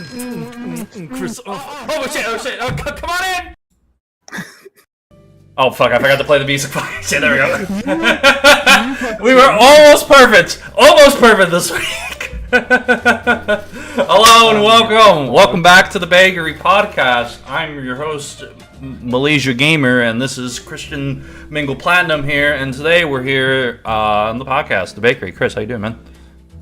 Chris. Oh shit! Oh shit! Oh, come on in! Oh fuck! I forgot to play the music. Shit! There we go. We were almost perfect. Almost perfect this week. Hello and welcome back to the Bakery Podcast. I'm your host, MilitiaGamer, and this is Christian Platinum here. And today we're here on the podcast, the Bakery. Chris, how you doing, man?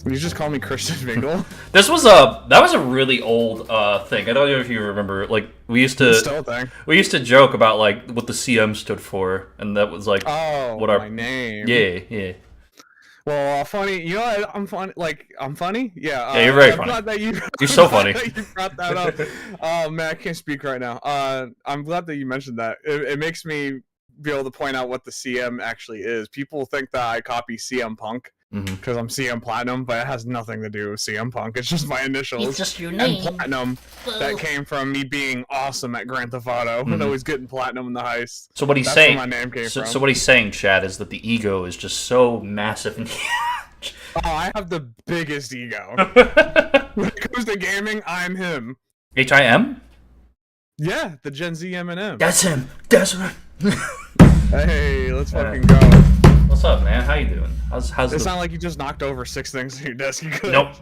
You just call me Christian Mingle? That was a really old thing. I don't know if you remember. Like we used to joke about like what the CM stood for, and that was like my name. Yeah. Well, funny. You know what? I'm funny. I'm funny. Yeah. Yeah, you're very funny. You're so funny. You brought that up. Oh man, I can't speak right now. I'm glad that you mentioned that. It makes me be able to point out what the CM actually is. People think that I copy CM Punk. Because I'm CMPlatinum, but it has nothing to do with CM Punk. It's just my initials. It's just your name. And Platinum. That came from me being awesome at Grand Theft Auto and always getting Platinum in the heist. So what he's That's saying, where my name came from. So what he's saying, Chad, is that the ego is just so massive and huge. Oh, I have the biggest ego. When it comes to gaming, I'm him. HIM? Yeah, the Gen Z Eminem. That's him. That's right. Hey, let's fucking go. What's up, man? How you doing? How's It sounded like you just knocked over 6 things on your desk. You could. Nope.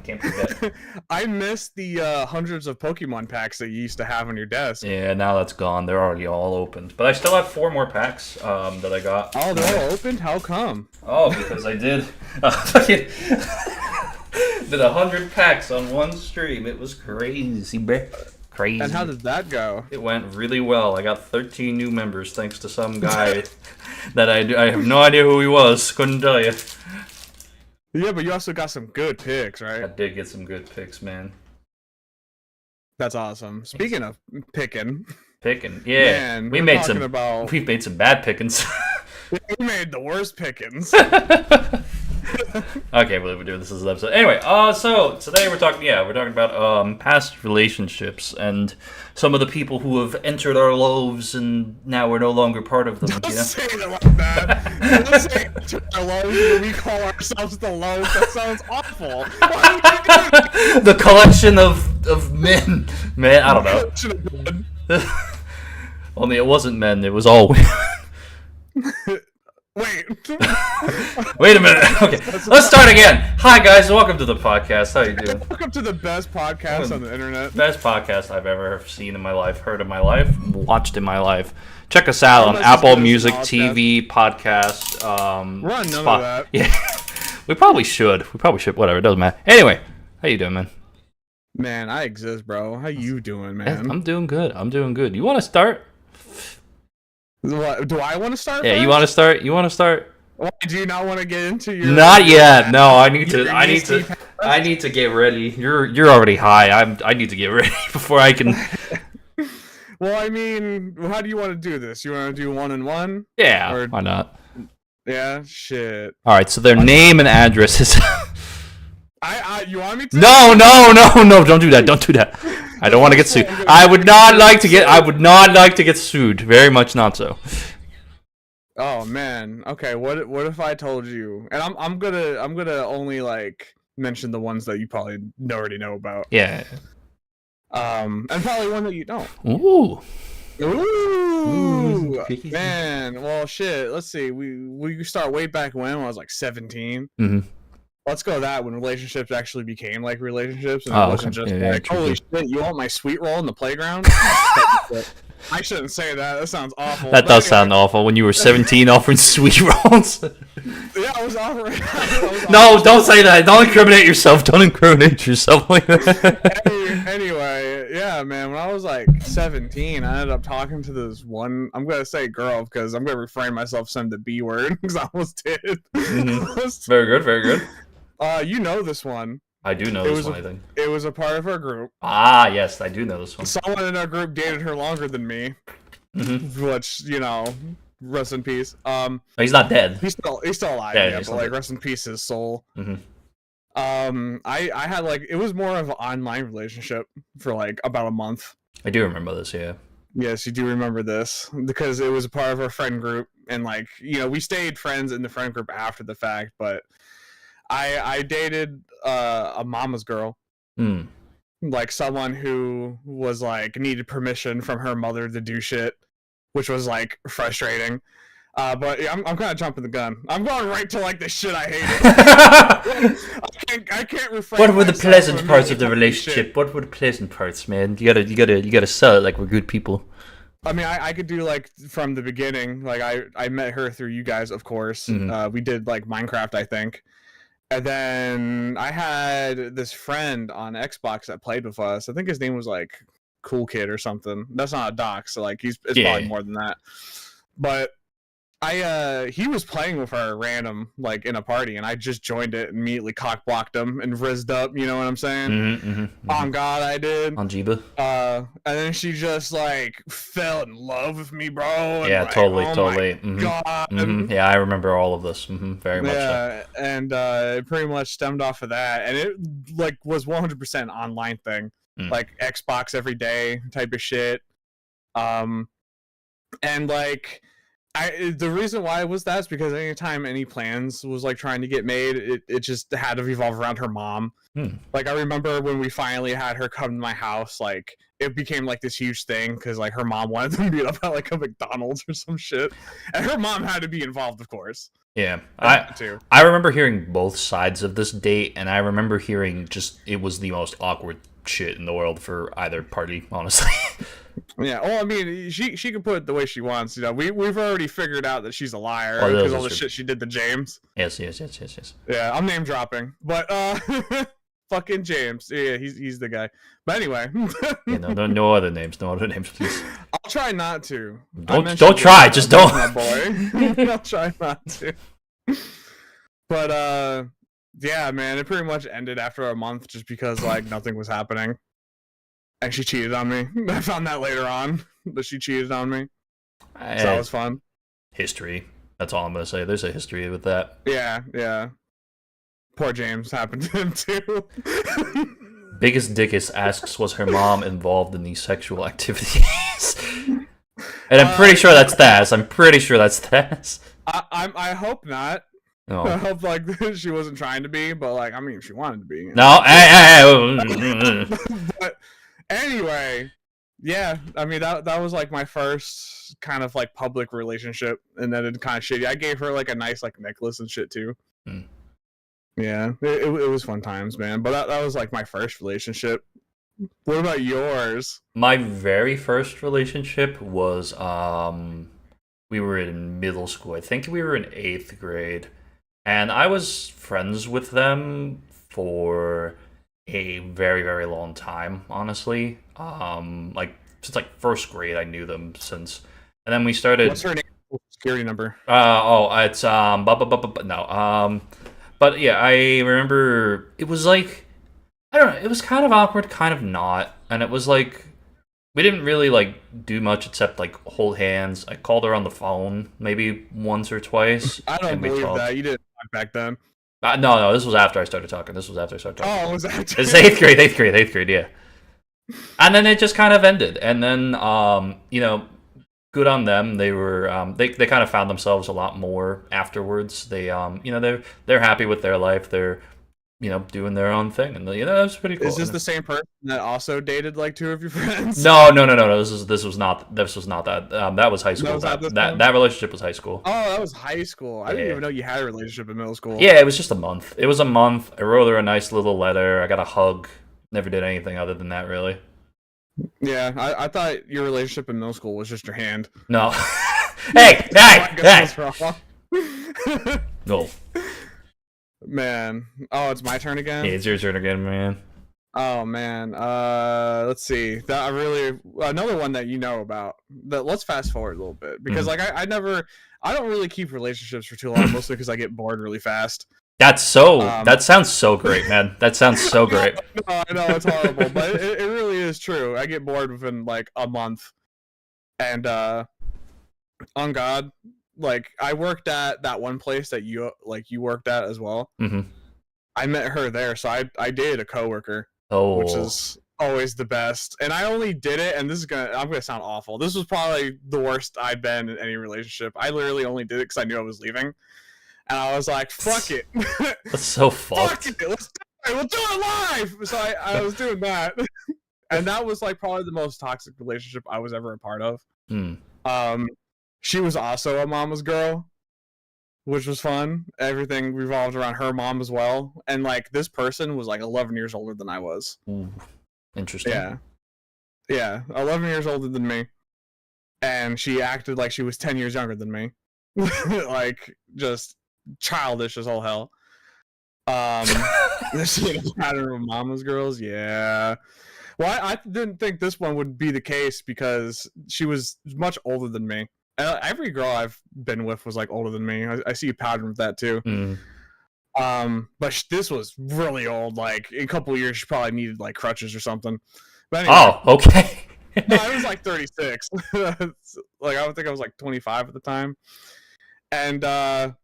Can't do that. I miss the hundreds of Pokemon packs that you used to have on your desk. Yeah, now that's gone. They're already all opened. But I still have 4 more packs that I got. Oh, they're all opened? How come? Oh, because I did did 100 packs on one stream. It was crazy, bro. Crazy. And how did that go? It went really well. I got 13 new members thanks to some guy that I have no idea who he was. Couldn't tell you. Yeah, but you also got some good picks, right? I did get some good picks, man. That's awesome. Speaking of picking, yeah, man, we've made some bad pickings. We made the worst pickings. I can't believe we're doing this as an episode. Anyway, so today we're talking about past relationships and some of the people who have entered our loaves and now we're no longer part of them. Don't say it like that. Don't say enter our loaves when we call ourselves the loaves. That sounds awful. Why would you do that? The collection of men. Man, I don't know. Only it wasn't men, it was all women. Wait. Wait a minute. Okay, let's start again. Hi guys, welcome to the podcast. How you doing? Welcome to the best podcast on the internet. Best podcast I've ever seen in my life, heard in my life, watched in my life. Check us out on Apple Music, TV, podcast. We're on none of that. Yeah, we probably should. Whatever, it doesn't matter. Anyway, how you doing, man? Man, I exist, bro. How you doing, man? Yeah, I'm doing good. You want to start? What, do I want to start? Yeah, first? You want to start? Why, do you not want to get into your? Not yet. No, I need to get ready. You're already high. I need to get ready before I can. Well, I mean, how do you want to do this? You want to do 1-on-1? Yeah. Or... Why not? Yeah. Shit. All right. So their name and addresses. You want me to? No! Don't do that. I don't want to get sued. I would not like to get sued. Very much not so. Oh man. Okay. What if I told you? And I'm gonna only like mention the ones that you probably already know about. Yeah. And probably one that you don't. Ooh. Man. Well, shit. Let's see. We start way back when I was like 17. Mm-hmm. Let's go that when relationships actually became like relationships and it wasn't just like, holy shit, you want my sweet roll in the playground? I shouldn't say that. That sounds awful. That does sound awful when you were 17 offering sweet rolls. Yeah, I was offering. No, don't say that. Don't incriminate yourself. Like that. Anyway, yeah, man. When I was like 17, I ended up talking to this one. I'm gonna say girl because I'm gonna refrain myself from the B word because I almost did. Mm-hmm. Very good. You know this one. I do know this one, I think. It was a part of our group. Ah, yes, I do know this one. Someone in our group dated her longer than me. Mm-hmm. Which, rest in peace. He's not dead. He's still alive, yeah, but like rest in peace his soul. Mm-hmm. I had like it was more of an online relationship for like about a month. I do remember this, yeah. Yes, you do remember this because it was a part of our friend group and like, we stayed friends in the friend group after the fact, but I dated a mama's girl. like someone who was like needed permission from her mother to do shit, which was like frustrating. But yeah, I'm kind of jumping the gun. I'm going right to like the shit I hated. I can't refrain. What were the pleasant parts of the relationship? Shit. What were the pleasant parts, man? You gotta sell it like we're good people. I mean, I could do like from the beginning. Like I met her through you guys, of course. Mm-hmm. We did like Minecraft, I think. And then I had this friend on Xbox that played with us. I think his name was like Cool Kid or something. That's not a doc, so like it's probably more than that. But he was playing with her random, like in a party, and I just joined it and immediately cock blocked him and rizzed up, you know what I'm saying? Mm-hmm. On God, I did. On Jiba. And then she just like fell in love with me, bro. And yeah, like, totally. My God. Mm-hmm. Yeah, I remember all of this. Very much. Yeah, so. And it pretty much stemmed off of that, and it like was 100% online thing, like Xbox every day type of shit. And like. The reason why it was that is because anytime any plans was like trying to get made, it just had to revolve around her mom. Like I remember when we finally had her come to my house, like it became like this huge thing because like her mom wanted to meet up at like a McDonald's or some shit, and her mom had to be involved, of course. Yeah, I remember hearing both sides of this date, and I remember hearing just it was the most awkward shit in the world for either party, honestly. Yeah, well, I mean, she can put it the way she wants. You know, we've already figured out that she's a liar because all the shit she did to James. Yes. Yeah, I'm name dropping, but fucking James. Yeah, he's the guy. But anyway. Yeah, no other names, please. I'll try not to. Don't try, just don't. My boy. I'll try not to. But yeah, man, it pretty much ended after a month just because like nothing was happening. And she cheated on me. I found that later on, that she cheated on me. So that was fun. History. That's all I'm going to say. There's a history with that. Yeah. Poor James happened to him, too. Biggest Dickus asks, was her mom involved in these sexual activities? And I'm pretty sure that's Thaz. I hope not. No. I hope like she wasn't trying to be, but like, I mean, if she wanted to be. You know? No, but anyway, yeah, I mean that was like my first kind of like public relationship, and then it kind of shitty. I gave her like a nice like necklace and shit too. Yeah, it was fun times, man. But that was like my first relationship. What about yours? My very first relationship was we were in middle school. I think we were in 8th grade, and I was friends with them for a very, very long time, honestly. Like since like 1st grade, I knew them since, and then we started. What's her name? Security number? It's no. But yeah, I remember it was like I don't know. It was kind of awkward, kind of not, and it was like we didn't really like do much except like hold hands. I called her on the phone maybe once or twice. I don't believe that you didn't talk back then. No, this was after I started talking. Oh, was that? It's 8th grade, yeah. And then it just kind of ended. And then, you know, good on them. They were, they kind of found themselves a lot more afterwards. They, you know, they're happy with their life. They're, you know, doing their own thing, and you know, that's pretty cool. Is this the same person that also dated like 2 of your friends? No. This was not that. That was high school. That relationship was high school. Oh, that was high school. I didn't even know you had a relationship in middle school. Yeah, it was just a month. I wrote her a nice little letter. I got a hug. Never did anything other than that, really. Yeah, I thought your relationship in middle school was just your hand. No. Hey! No. Man. Oh, it's my turn again? Yeah, it's your turn again, man. Oh, man. Let's see. Another one that you know about. Let's fast forward a little bit. Because, like, I don't really keep relationships for too long, mostly because I get bored really fast. That sounds so great, man. That sounds so great. I know, it's horrible, but it really is true. I get bored within, like, a month. And, on God, like, I worked at that one place that you worked at as well. Mm-hmm. I met her there, so I dated a coworker, which is always the best. And I only did it, and I'm gonna sound awful. This was probably the worst I'd been in any relationship. I literally only did it because I knew I was leaving, and I was like, "Fuck it." That's so fucked. Fuck it. We'll do it live. So I was doing that. And that was like probably the most toxic relationship I was ever a part of. Hmm. She was also a mama's girl, which was fun. Everything revolved around her mom as well. And like this person was like 11 years older than I was. Ooh, interesting. Yeah, 11 years older than me. And she acted like she was 10 years younger than me. Like, just childish as all hell. This pattern of mama's girls, yeah. Well, I didn't think this one would be the case because she was much older than me. Every girl I've been with was like older than me. I see a pattern with that too. But this was really old. Like in a couple of years, she probably needed like crutches or something. But anyway, Oh, okay. no, I was like 36. Like I would think I was like 25 at the time. And I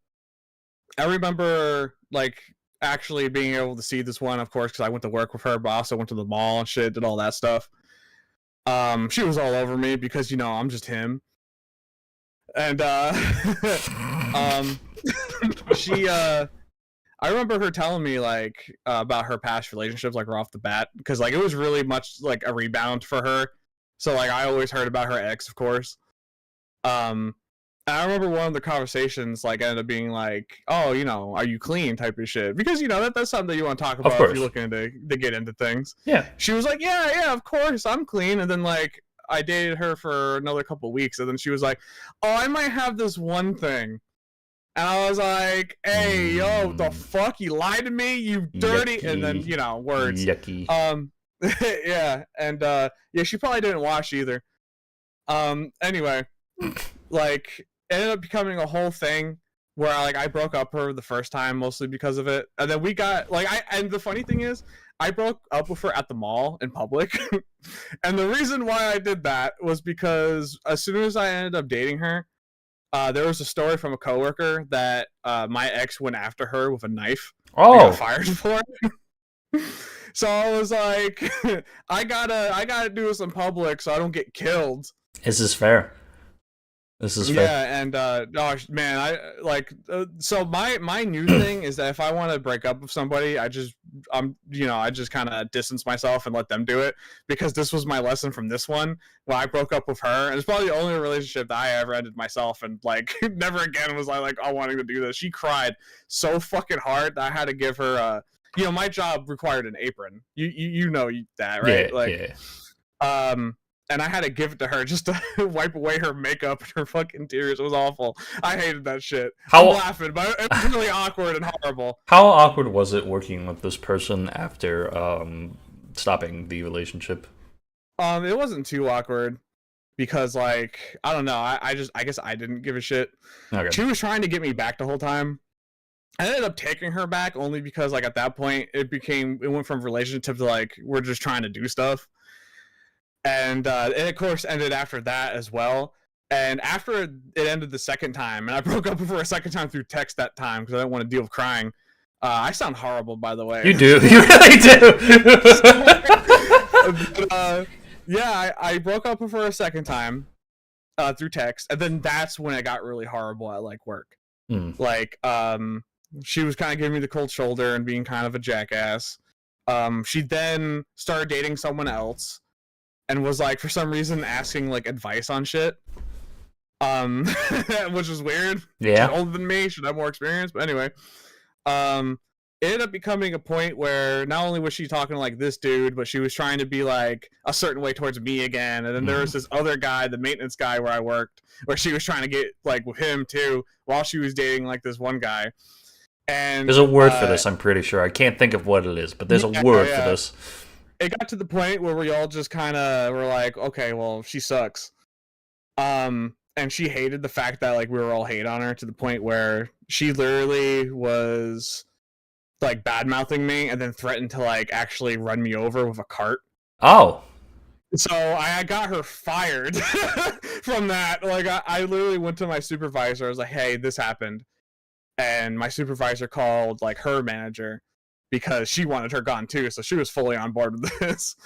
remember like actually being able to see this one, of course, because I went to work with her, but I also went to the mall and shit, did all that stuff. She was all over me because I'm just him. And she I remember her telling me like about her past relationships like right off the bat, because like it was really much like a rebound for her. So like I always heard about her ex, of course. And I remember one of the conversations like ended up being like, "Oh, are you clean?" type of shit, because that's something that you want to talk about if you're looking to get into things. Yeah. She was like, "Yeah, of course, I'm clean." And then like I dated her for another couple of weeks, and then she was like, "Oh, I might have this one thing." And I was like, "Hey, yo, the fuck? You lied to me, you dirty!" Yucky. And then words. Yucky. Yeah, and yeah, she probably didn't wash either. Anyway, like it ended up becoming a whole thing where I broke up with her the first time mostly because of it, and then we got and the funny thing is I broke up with her at the mall in public. And the reason why I did that was because as soon as I ended up dating her, there was a story from a coworker that my ex went after her with a knife. Oh, and got fired for it. So I was like, I gotta do this in public so I don't get killed. This is fair. This is fair. Yeah, and gosh, man, so my new thing is that if I want to break up with somebody, I just kind of distance myself and let them do it, because this was my lesson from this one when I broke up with her, and it's probably the only relationship that I ever ended myself, and like never again was I like wanting to do this. She cried so fucking hard that I had to give her my job required an apron. You know that, right? Yeah. And I had to give it to her just to wipe away her makeup and her fucking tears. It was awful. I hated that shit. I'm laughing, but it was really awkward and horrible. How awkward was it working with this person after stopping the relationship? It wasn't too awkward because I don't know. I guess I didn't give a shit. Okay. She was trying to get me back the whole time. I ended up taking her back only because at that point it went from relationship to we're just trying to do stuff. And it of course ended after that as well. And after it ended the second time, and I broke up with her a second time through text that time because I didn't want to deal with crying. I sound horrible, by the way. You do. You really do. But, yeah, I broke up with her a second time through text, and then that's when it got really horrible at work. She was kind of giving me the cold shoulder and being kind of a jackass. She then started dating someone else. And was for some reason asking advice on shit, which is weird. Yeah, she's older than me, should have more experience. But anyway, it ended up becoming a point where not only was she talking to this dude, but she was trying to be a certain way towards me again. And then there was this other guy, the maintenance guy where I worked, where she was trying to get with him too, while she was dating this one guy. And there's a word for this. I'm pretty sure. I can't think of what it is, but there's a word for this. It got to the point where we all just kind of were like, okay, well, she sucks. And she hated the fact that we were all hate on her, to the point where she literally was bad mouthing me and then threatened to actually run me over with a cart. Oh. So I got her fired from that. I literally went to my supervisor. I was like, hey, this happened. And my supervisor called her manager, because she wanted her gone too, so she was fully on board with this.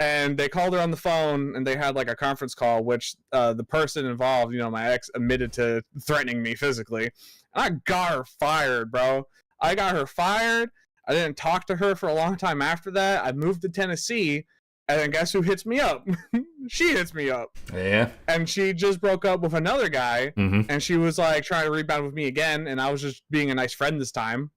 And they called her on the phone, and they had a conference call, which the person involved, my ex, admitted to threatening me physically. And I got her fired, bro. I got her fired. I didn't talk to her for a long time after that. I moved to Tennessee, And then guess who hits me up? She hits me up. Yeah. And she just broke up with another guy, Mm-hmm. and she was like trying to rebound with me again, and I was just being a nice friend this time.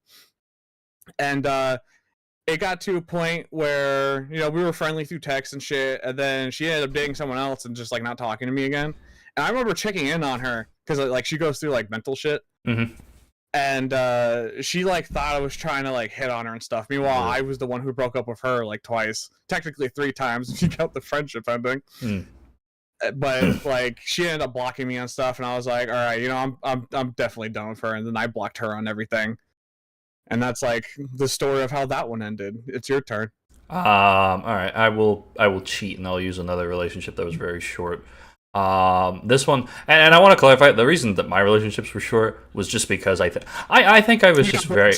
And it got to a point where, you know, we were friendly through text and shit, and then she ended up dating someone else and just like not talking to me again. And I remember checking in on her because like she goes through like mental shit. Mm-hmm. And she like thought I was trying to like hit on her and stuff. Meanwhile, I was the one who broke up with her like twice, technically 3 times if you count the friendship ending. But like she ended up blocking me on stuff, and I was like, all right, you know, I'm definitely done with her. And then I blocked her on everything, and that's like the story of how that one ended. It's your turn. All right, I will cheat and I'll use another relationship that was very short. This one, and I want to clarify, the reason that my relationships were short was just because I think I was just very.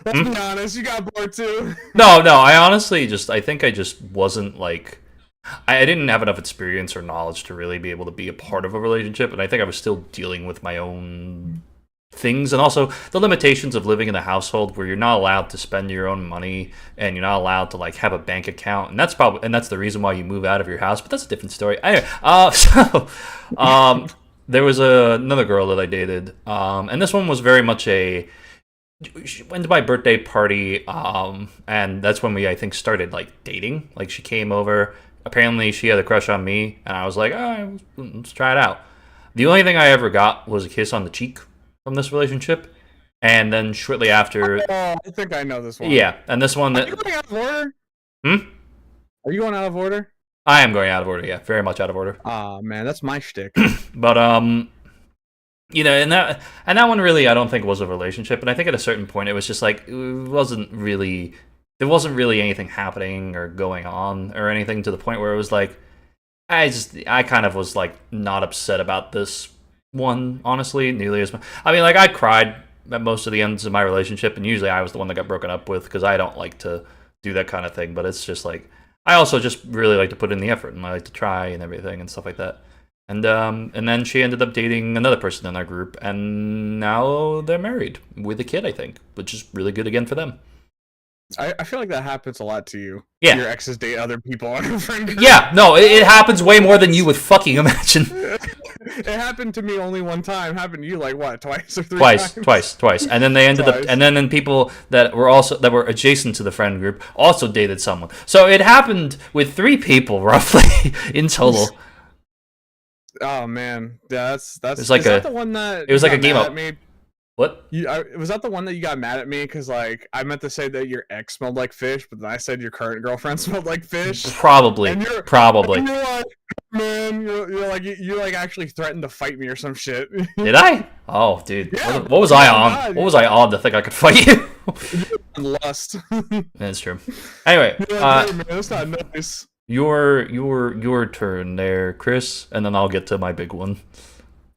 Let's be honest, you got bored too. No, I honestly I think I just wasn't like. I didn't have enough experience or knowledge to really be able to be a part of a relationship, and I think I was still dealing with my own things, and also the limitations of living in a household where you're not allowed to spend your own money and you're not allowed to like have a bank account, and that's the reason why you move out of your house. But that's a different story. Anyway, there was another girl that I dated, and this one was very much she went to my birthday party, and that's when I think started like dating. Like she came over. Apparently, she had a crush on me, and I was like, all right, let's try it out. The only thing I ever got was a kiss on the cheek from this relationship, and then shortly after... I think I know this one. Yeah, and this one... Are you going out of order? Are you going out of order? I am going out of order, yeah. Very much out of order. Aw, man, that's my shtick. But, you know, and that one really, I don't think was a relationship, and I think at a certain point it was just like, there wasn't really anything happening or going on or anything to the point where it was like, I kind of was like not upset about this one, honestly, nearly as much. I mean, like I cried at most of the ends of my relationship, and usually I was the one that got broken up with because I don't like to do that kind of thing. But it's just like I also just really like to put in the effort, and I like to try and everything and stuff like that. And then she ended up dating another person in our group, and now they're married with a kid, I think, which is really good again for them. I feel like that happens a lot to you. Yeah. Your exes date other people on your friend group. Yeah, no, it happens way more than you would fucking imagine. It happened to me only one time. It happened to you like what, twice or 3 times? Twice. And then they ended up, and then people that were adjacent to the friend group also dated someone. So it happened with 3 people roughly in total. Oh man, yeah, that's. It's like that the one that it was like a game up. up. What? Was that the one that you got mad at me because like I meant to say that your ex smelled like fish, but then I said your current girlfriend smelled like fish? Probably. And you're like, man, you're like you like actually threatened to fight me or some shit. Did I? Oh, dude. Yeah, what was I on? God, what was I on to think I could fight you? Lust. That's true. Anyway, hey, man, that's not nice. Your turn there, Chris, and then I'll get to my big one.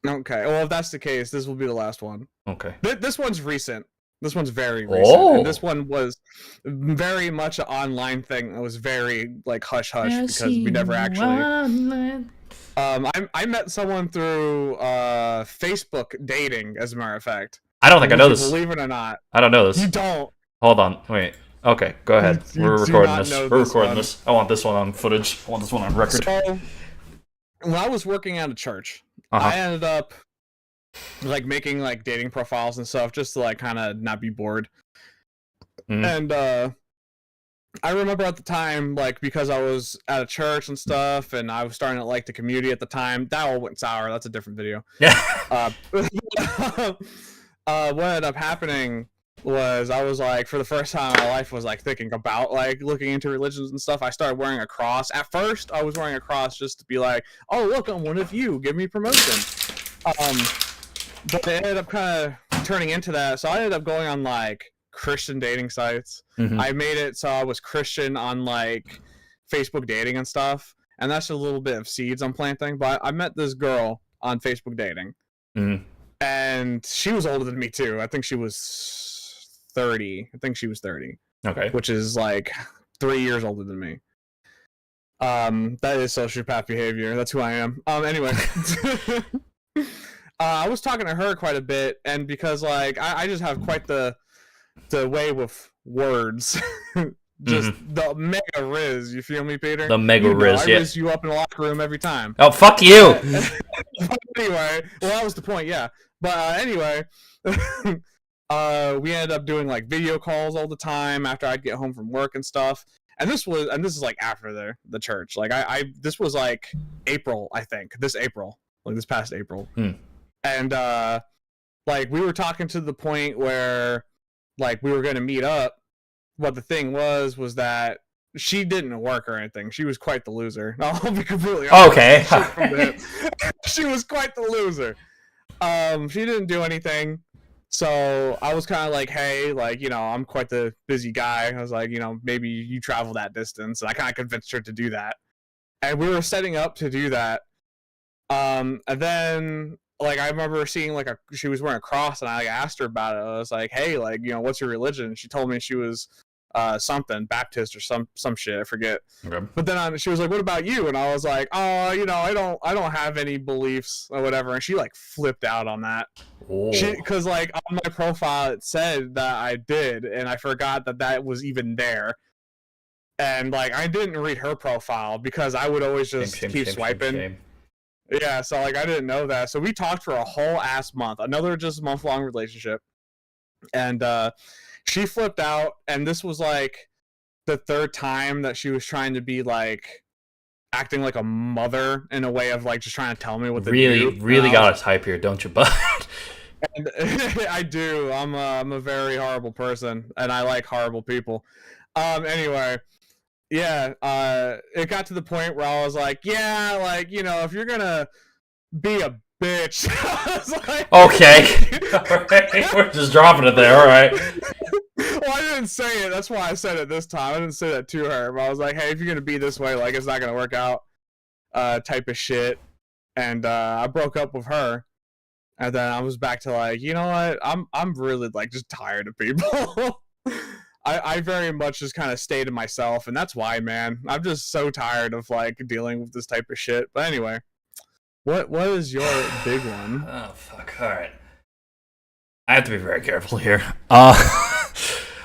Okay, well, if that's the case, this will be the last one. Okay. This one's recent. This one's very recent. Oh. And this one was very much an online thing. It was very, like, hush-hush because we never actually... I met someone through Facebook dating, as a matter of fact. I don't think I know this. Believe it or not. I don't know this. You don't. Hold on. Wait. Okay, go ahead. We're recording this. We're recording this. I want this one on footage. I want this one on record. So, when I was working at a church... I ended up like making like dating profiles and stuff just to like kind of not be bored. And I remember at the time, like because I was at a church and stuff, and I was starting to like the community at the time. That all went sour. That's a different video. Yeah. What ended up happening was I was like, for the first time in my life, was like thinking about like looking into religions and stuff. I started wearing a cross. At first, I was wearing a cross just to be like, oh look, I'm one of you. Give me promotion. But it ended up kind of turning into that. So I ended up going on like Christian dating sites. I made it so I was Christian on like Facebook dating and stuff. And that's a little bit of seeds I'm planting. But I met this girl on Facebook dating. And she was older than me too. I think she was 30. I think she was 30. Okay. Which is like 3 years older than me. That is sociopath behavior. That's who I am. Anyway. I was talking to her quite a bit, and because like I just have quite the way with words just the mega Riz. You feel me, Peter? The mega Riz, I Riz you up in the locker room every time. Oh, fuck you! Anyway, well, that was the point, yeah. But anyway, we ended up doing like video calls all the time after I'd get home from work and stuff. And this is like after the church. Like this was like April, I think. This past April. And like we were talking to the point where like we were gonna meet up. What the thing was that she didn't work or anything. She was quite the loser. I'll be completely honest. Okay. She was quite the loser. She didn't do anything. So I was kind of like, hey, like, you know, I'm quite the busy guy. I was like, you know, maybe you travel that distance. And I kind of convinced her to do that. And we were setting up to do that. And then, like, I remember seeing, like, she was wearing a cross, and I asked her about it. I was like, hey, like, you know, what's your religion? And she told me she was something, Baptist or some shit, I forget. Okay. But then she was like, what about you? And I was like, oh, you know, I don't have any beliefs or whatever. And she, like, flipped out on that. Because, like, on my profile, it said that I did, and I forgot that was even there. And, like, I didn't read her profile because I would always just keep swiping. Shame. Yeah, so, like, I didn't know that. So we talked for a whole ass month. Another just month-long relationship. And she flipped out, and this was, like, the third time that she was trying to be, like, acting like a mother in a way of, like, just trying to tell me what to do. Really got us hype here, don't you, bud? And I do. I'm a very horrible person, and I like horrible people. Anyway, yeah, it got to the point where I was like, yeah, like, you know, if you're gonna be a bitch, I was like, okay. All right. We're just dropping it there, all right. Well, I didn't say it. That's why I said it this time. I didn't say that to her, but I was like, hey, if you're gonna be this way, like, it's not gonna work out, type of shit. And I broke up with her. And then I was back to like, you know what? I'm really like just tired of people. I very much just kind of stay to myself, and that's why, man. I'm just so tired of like dealing with this type of shit. But anyway, what is your big one? Oh fuck! All right, I have to be very careful here. What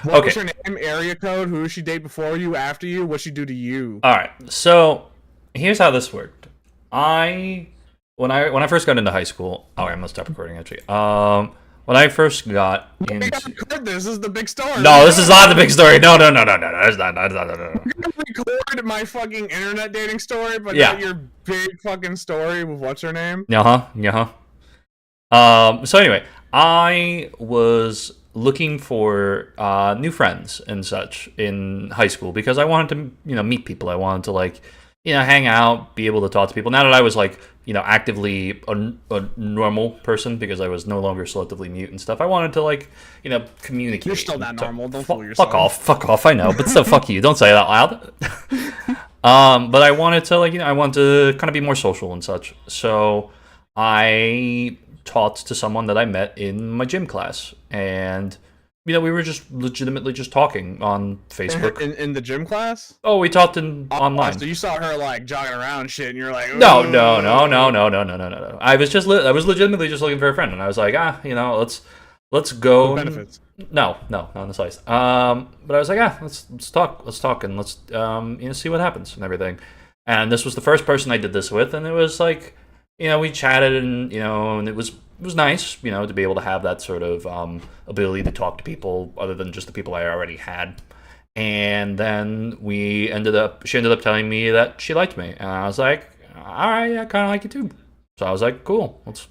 was her name? Area code? Who did she date before you? After you? What'd she do to you? All right, so here's how this worked. When I first got into high school, I'm gonna stop recording actually. When I first got into, this is the big story. No, this is not the big story. No. That's not. You're gonna record my fucking internet dating story, but not your big fucking story with what's her name. So anyway, I was looking for new friends and such in high school because I wanted to, meet people. I wanted to like, hang out, be able to talk to people. Now that I was like, actively a normal person because I was no longer selectively mute and stuff, I wanted to like, communicate. You're still not normal. Don't fool yourself. Fuck off. I know, but still, fuck you. Don't say it out loud. But I wanted to like, I wanted to kind of be more social and such. So I taught to someone that I met in my gym class, and we were just legitimately just talking on Facebook. In the gym class? Oh, we talked online. So you saw her like jogging around and shit, and you're like, no. I was legitimately just looking for a friend, and I was like, let's go. What benefits? No, not in the slightest. But I was like, let's talk, and let's see what happens and everything. And this was the first person I did this with, and it was like, we chatted, and and it was nice, to be able to have that sort of ability to talk to people other than just the people I already had. And then she ended up telling me that she liked me, and I was like, all right, I kind of like you too. So I was like, cool, let's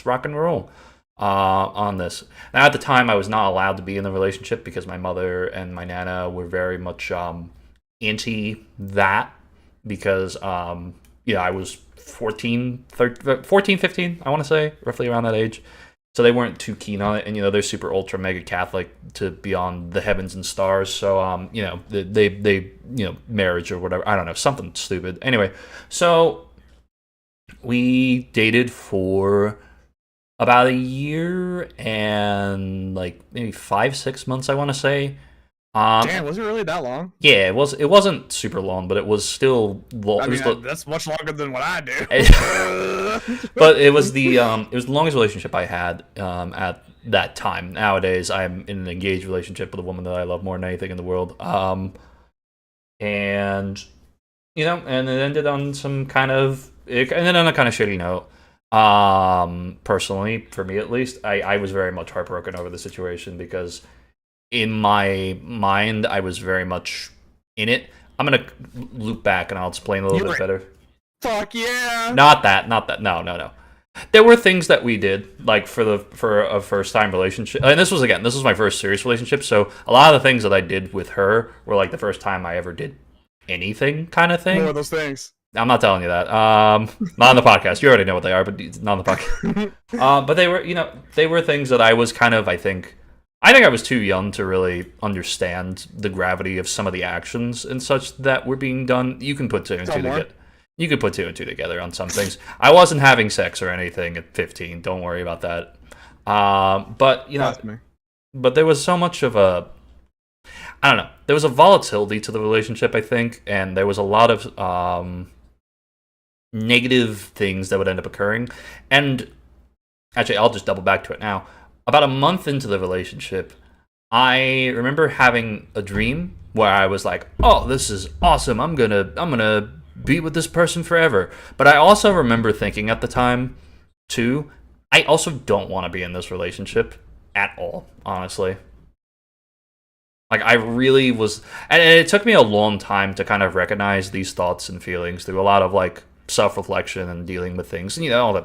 rock and roll on this. Now at the time, I was not allowed to be in the relationship because my mother and my nana were very much anti that because I was 14, 15, I want to say, roughly around that age. So they weren't too keen on it, and they're super ultra mega Catholic to beyond the heavens and stars. So they marriage or whatever, I don't know, something stupid. Anyway, so we dated for about a year and like maybe 5-6 months, I want to say. Damn, was it really that long? Yeah, it was. It wasn't super long, but it was still long. That's much longer than what I do. But it was the longest relationship I had at that time. Nowadays, I'm in an engaged relationship with a woman that I love more than anything in the world. and and it ended on some kind of it ended on a kind of shitty note. Personally, for me at least, I was very much heartbroken over the situation because in my mind I was very much in it. I'm gonna loop back and I'll explain a little bit better. Fuck yeah! Not that. No. There were things that we did, like for a first time relationship, and this was my first serious relationship. So a lot of the things that I did with her were like the first time I ever did anything, kind of thing. What were those things? I'm not telling you that. Not on the podcast. You already know what they are, but not on the podcast. But they were things that I was kind of, I think I was too young to really understand the gravity of some of the actions and such that were being done. You can put two and two together. You could put two and two together on some things. I wasn't having sex or anything at 15. Don't worry about that. But but there was so much of I don't know. There was a volatility to the relationship, I think, and there was a lot of negative things that would end up occurring. And actually, I'll just double back to it now. About a month into the relationship, I remember having a dream where I was like, "Oh, this is awesome! I'm gonna be with this person forever." But I also remember thinking at the time, too, I also don't want to be in this relationship at all, honestly. Like, I really was, and it took me a long time to kind of recognize these thoughts and feelings through a lot of like self-reflection and dealing with things, and all the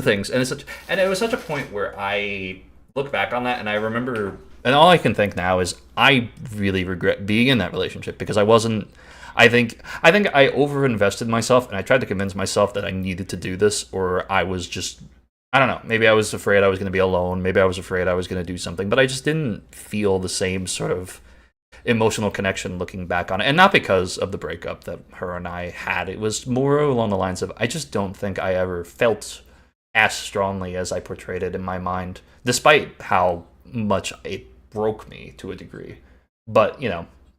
things, and it was such a point where I look back on that, and I remember, and all I can think now is I really regret being in that relationship because I wasn't. I think I overinvested myself, and I tried to convince myself that I needed to do this, or I was just. I don't know. Maybe I was afraid I was going to be alone. Maybe I was afraid I was going to do something. But I just didn't feel the same sort of emotional connection looking back on it. And not because of the breakup that her and I had. It was more along the lines of I just don't think I ever felt as strongly as I portrayed it in my mind, despite how much it broke me to a degree. But,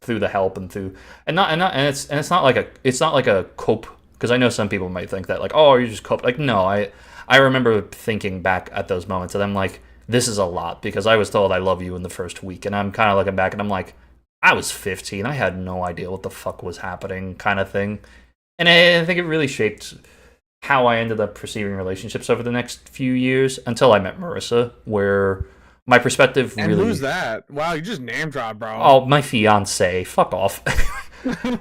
through the help and through and it's not like a cope, because I know some people might think that like, oh, you just cope. Like, no, I remember thinking back at those moments, and I'm like, this is a lot, because I was told I love you in the first week, and I'm kind of looking back, and I'm like, I was 15, I had no idea what the fuck was happening, kind of thing. And I think it really shaped how I ended up perceiving relationships over the next few years, until I met Marissa, where my perspective really... And who's that? Wow, you just name dropped, bro. Oh, my fiance. Fuck off.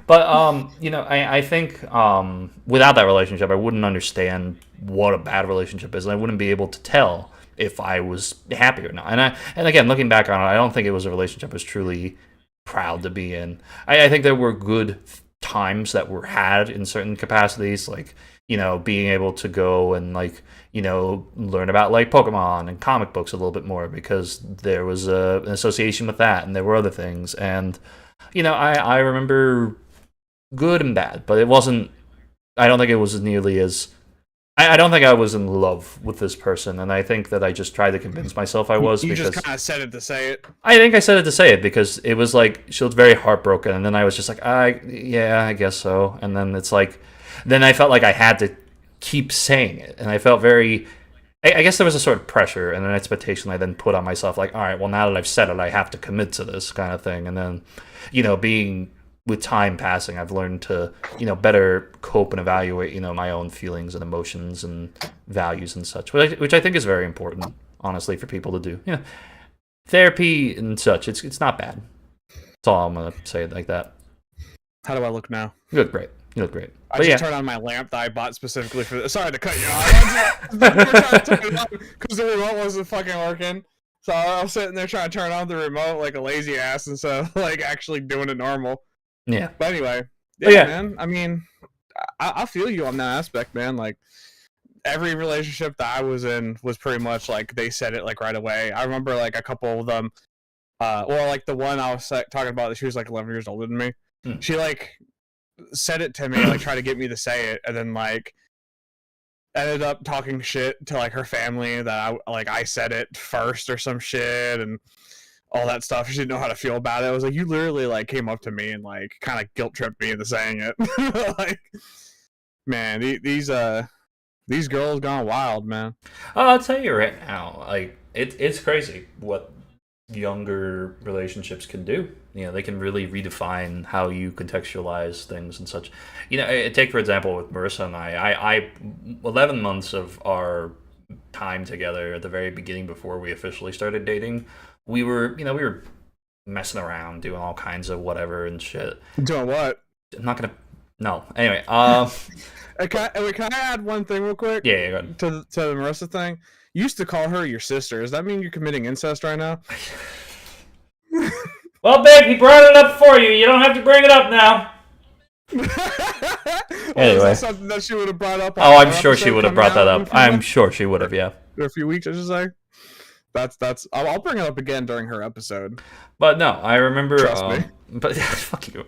But, I think without that relationship, I wouldn't understand what a bad relationship is, and I wouldn't be able to tell if I was happy or not. And again, looking back on it, I don't think it was a relationship I was truly proud to be in. I think there were good times that were had in certain capacities, like, being able to go and, like, learn about, like, Pokemon and comic books a little bit more, because there was an association with that, and there were other things. And, I remember good and bad, but it wasn't, I don't think it was nearly as, I don't think I was in love with this person, and I think that I just tried to convince myself I was. You just kind of said it to say it. I think I said it to say it, because it was like, she was very heartbroken, and then I was just like, yeah, I guess so. And then it's like, then I felt like I had to keep saying it, and I felt very, I guess there was a sort of pressure and an expectation I then put on myself, like, all right, well, now that I've said it, I have to commit to this kind of thing. And then, being with time passing, I've learned to, better cope and evaluate, my own feelings and emotions and values and such, which I think is very important, honestly, for people to do. Therapy and such, it's not bad. That's all I'm going to say it like that. How do I look now? You look great. I just turned on my lamp that I bought specifically for this. Sorry to cut you off. Because the remote wasn't fucking working. So I was sitting there trying to turn on the remote like a lazy ass instead of like actually doing it normal. Yeah. But anyway, yeah, man. I mean, I feel you on that aspect, man. Like, every relationship that I was in was pretty much like they said it like right away. I remember like a couple of them, or like the one I was talking about that she was like 11 years older than me. She like said it to me, like tried to get me to say it, and then like ended up talking shit to like her family that I said it first or some shit and all that stuff. She didn't know how to feel about it. I was like, you literally like came up to me and like kind of guilt tripped me into saying it. Like, man, these girls gone wild, man. I'll tell you right now, like it's crazy what younger relationships can do. they can really redefine how you contextualize things and such. Take for example with Marissa and I 11 months of our time together at the very beginning before we officially started dating, we were messing around, doing all kinds of whatever and shit. Doing what? I'm not gonna. No. Anyway, Can I add one thing real quick? Yeah, go ahead. To the Marissa thing, you used to call her your sister. Does that mean you're committing incest right now? Well, babe, he brought it up for you. You don't have to bring it up now. Anyway, is that something that she would have brought up? Oh, I'm sure she would have brought that up. I'm sure she would have. Yeah. In a few weeks, I should say. That's. I'll bring it up again during her episode. But no, I remember. Trust me. But fuck you.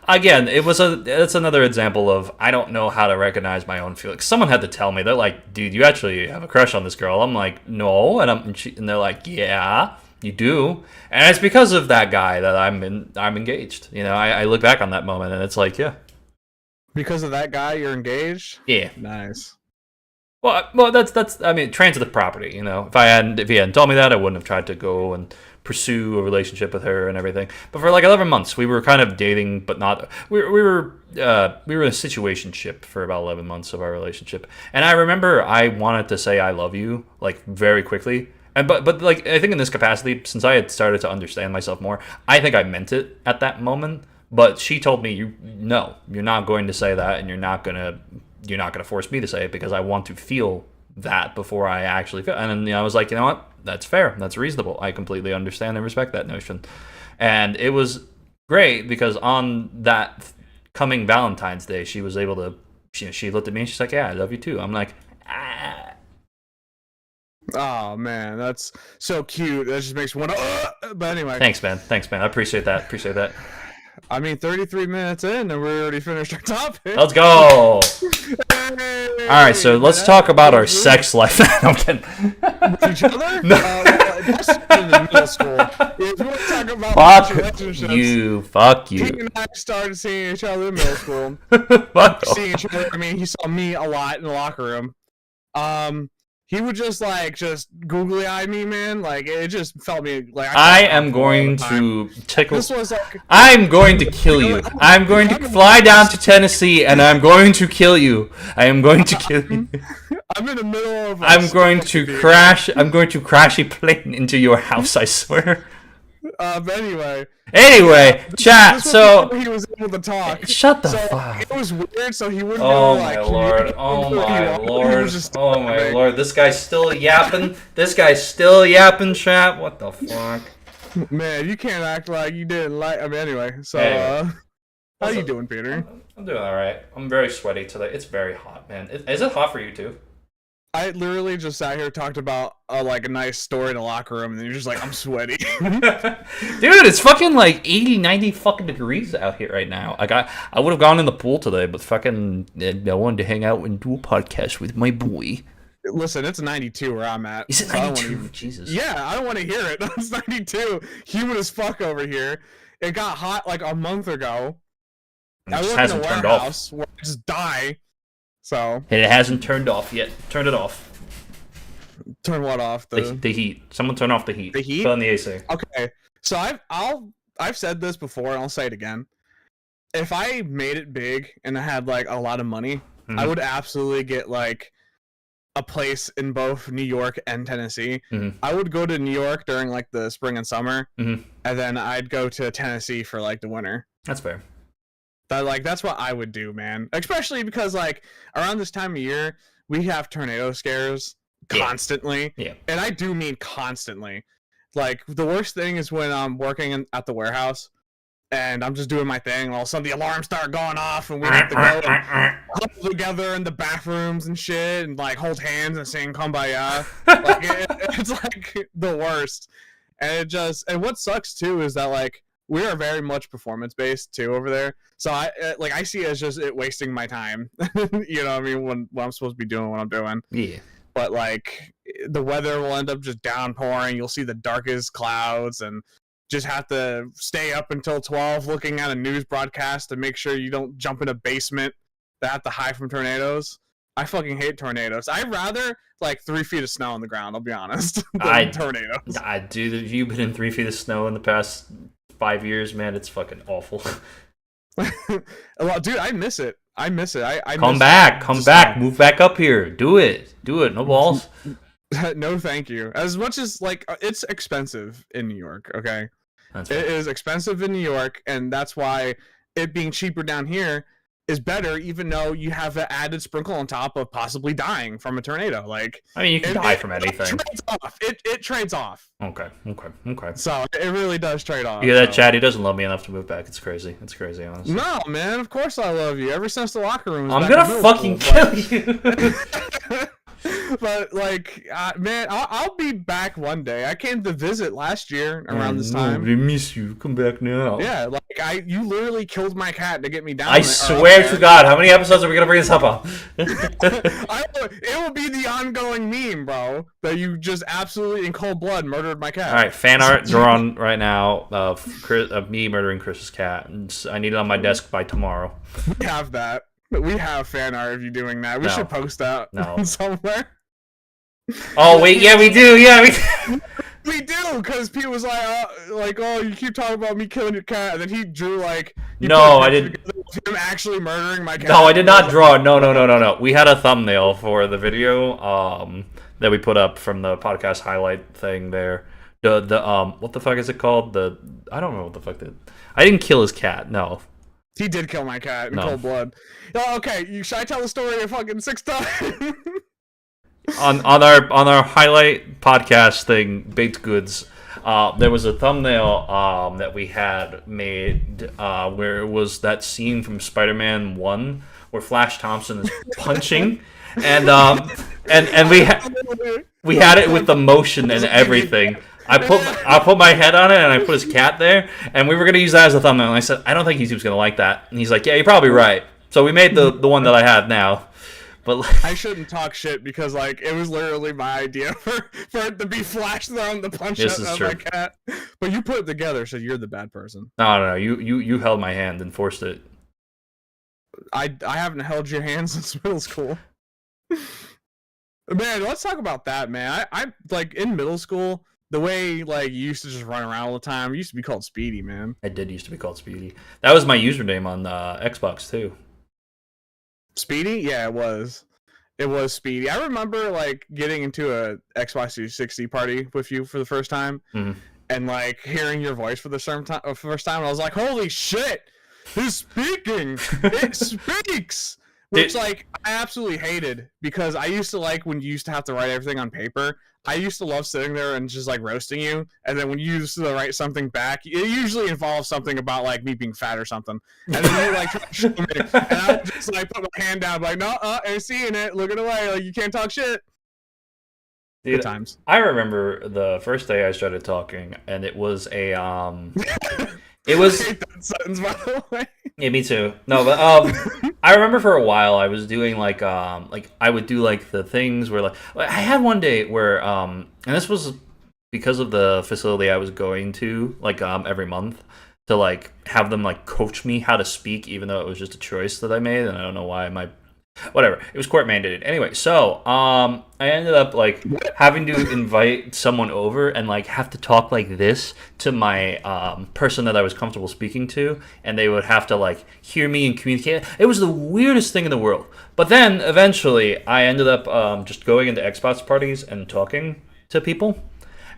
Again, it's another example of I don't know how to recognize my own feelings. Someone had to tell me. They're like, "Dude, you actually have a crush on this girl." I'm like, "No," and they're like, "Yeah, you do," and it's because of that guy that I'm engaged. I look back on that moment and it's like, yeah, because of that guy, you're engaged. Yeah, nice. Well, that's. I mean, transitive property. If he hadn't told me that, I wouldn't have tried to go and pursue a relationship with her and everything. But for like 11 months, we were kind of dating, but not. We were in a situationship for about 11 months of our relationship. And I remember I wanted to say I love you like very quickly. And but like I think in this capacity, since I had started to understand myself more, I think I meant it at that moment. But she told me, you're not going to say that, and you're not gonna force me to say it because I want to feel that before I actually feel. And then I was like, you know what? That's fair. That's reasonable. I completely understand and respect that notion. And it was great because on that coming Valentine's Day, she was able to. She looked at me and she's like, "Yeah, I love you too." I'm like, ah. Oh man, that's so cute. That just makes me want to. But anyway. Thanks, man. I appreciate that. I mean, 33 minutes in, and we already finished our topic. Let's go. Hey, all right, so let's talk about our sex life. I'm kidding. With each other? No. That's in the middle school. If you want to talk about fuck you. He and I started seeing each other in middle school. Seeing each other. I mean, he saw me a lot in the locker room. He would just googly eye me, man. Like it just felt me like I am going to tickle. This was like I'm going to kill you. I'm going to fly down to Tennessee and I'm going to kill you. I am going to kill you. I'm in the middle of. I'm going to crash a plane into your house. I swear. But anyway, chat. So he was able to talk. Shut the fuck. It was weird, so he wouldn't. Oh my lord! Oh my lord! This guy's still yapping. Chat. What the fuck? Man, you can't act like you didn't like. I mean, anyway. So, how you doing, Peter? I'm doing all right. I'm very sweaty today. It's very hot, man. Is it hot for you too? I literally just sat here talked about a nice story in the locker room, and then you're just like, I'm sweaty. Dude, it's fucking like 80, 90 fucking degrees out here right now. Like I would have gone in the pool today, but fucking I wanted to hang out and do a podcast with my boy. Listen, it's 92 where I'm at. Is it 92? Jesus. Yeah, I don't want to hear it. It's 92. Humid as fuck over here. It got hot like a month ago. It just hasn't turned off. Where I just die. So it hasn't turned off yet. Turn it off. Turn what off? The heat. Someone turn off the heat. The heat? Put on the AC. Okay. So I've said this before and I'll say it again. If I made it big and I had a lot of money, I would absolutely get a place in both New York and Tennessee. I would go to New York during the spring and summer, and then I'd go to Tennessee for the winter. That's fair. That's what I would do, man. Especially because around this time of year we have tornado scares constantly. Yeah. And I do mean constantly. The worst thing is when I'm working at the warehouse and I'm just doing my thing, and all of a sudden the alarms start going off and we have to go and huddle together in the bathrooms and shit and hold hands and sing Kumbaya. It's the worst. And what sucks too is that we are very much performance based too over there. So I see it as just it wasting my time. You know what I mean? When I'm supposed to be doing what I'm doing. Yeah. But the weather will end up just downpouring. You'll see the darkest clouds and just have to stay up until 12 looking at a news broadcast to make sure you don't jump in a basement that have to hide from tornadoes. I fucking hate tornadoes. I'd rather like 3 feet of snow on the ground. I'll be honest. Than tornadoes. Dude, you've been in 3 feet of snow in the past 5 years, man. It's fucking awful. Dude, I miss it. I miss it. I come miss back, move back up here. Do it. No balls. No, thank you. As much as like it's expensive in New York. Okay, it is expensive in New York, and that's why it being cheaper down here is better, even though you have an added sprinkle on top of possibly dying from a tornado. Like, I mean, you can die from anything. It trades off. Okay. So it really does trade off. Yeah, that Chad, he doesn't love me enough to move back. It's crazy, honestly. No, man, of course I love you. Ever since the locker room. I'm gonna fucking kill you. But like, man, I'll be back one day. I came to visit last year around this time. I miss you. Come back now. Yeah, like you literally killed my cat to get me down. I swear to God, how many episodes are we gonna bring this up on? It will be the ongoing meme, bro. That you just absolutely in cold blood murdered my cat. All right, fan art drawn right now of me murdering Chris's cat. I need it on my desk by tomorrow. We have that. We have fan art of you doing that. We should post that somewhere. Oh wait, yeah, we do. Yeah, we do, because Pete was like, oh, you keep talking about me killing your cat, and then he drew like. No, I didn't. Him actually murdering my cat. No, I did not draw. No. We had a thumbnail for the video that we put up from the podcast highlight thing there. The what the fuck is it called? I don't know what the fuck I didn't kill his cat. No. He did kill my cat in cold blood. Oh, okay, should I tell the story of fucking 6 times? on our highlight podcast thing, Baked Goods, there was a thumbnail that we had made where it was that scene from Spider-Man 1 where Flash Thompson is punching, and we had it with the motion and everything. I put my head on it and I put his cat there, and we were gonna use that as a thumbnail. And I said, I don't think YouTube's gonna like that. And he's like, yeah, you're probably right. So we made the one that I have now. But like, I shouldn't talk shit because like it was literally my idea for it to be Flash throwing the punch at my cat. But you put it together, so you're the bad person. No. You held my hand and forced it. I haven't held your hand since middle school. Man, let's talk about that, man. I like in middle school. The way like you used to just run around all the time. You used to be called Speedy, man. I did used to be called Speedy. That was my username on Xbox too. Speedy? Yeah, it was. It was Speedy. I remember like getting into a Xbox 360 party with you for the first time, and like hearing your voice for the first time. I was like, "Holy shit! He's speaking! It speaks!" Which like I absolutely hated, because I used to like when you used to have to write everything on paper. I used to love sitting there and just like roasting you, and then when you used to write something back, it usually involves something about like me being fat or something, and then you like try to show me, and I would just like put my hand down, like, no, ain't seeing it, looking away, like you can't talk shit. Dude, good times. I remember the first day I started talking, and it was a it was. I hate that sentence, by the way. Yeah, me too. No, but I remember for a while I was doing like I would do like the things where like I had one day where and this was because of the facility I was going to like every month to like have them like coach me how to speak, even though it was just a choice that I made, and I don't know why whatever, it was court mandated anyway. So I ended up like having to invite someone over and like have to talk like this to my person that I was comfortable speaking to, and they would have to like hear me and communicate. It was the weirdest thing in the world. But then eventually I ended up just going into Xbox parties and talking to people,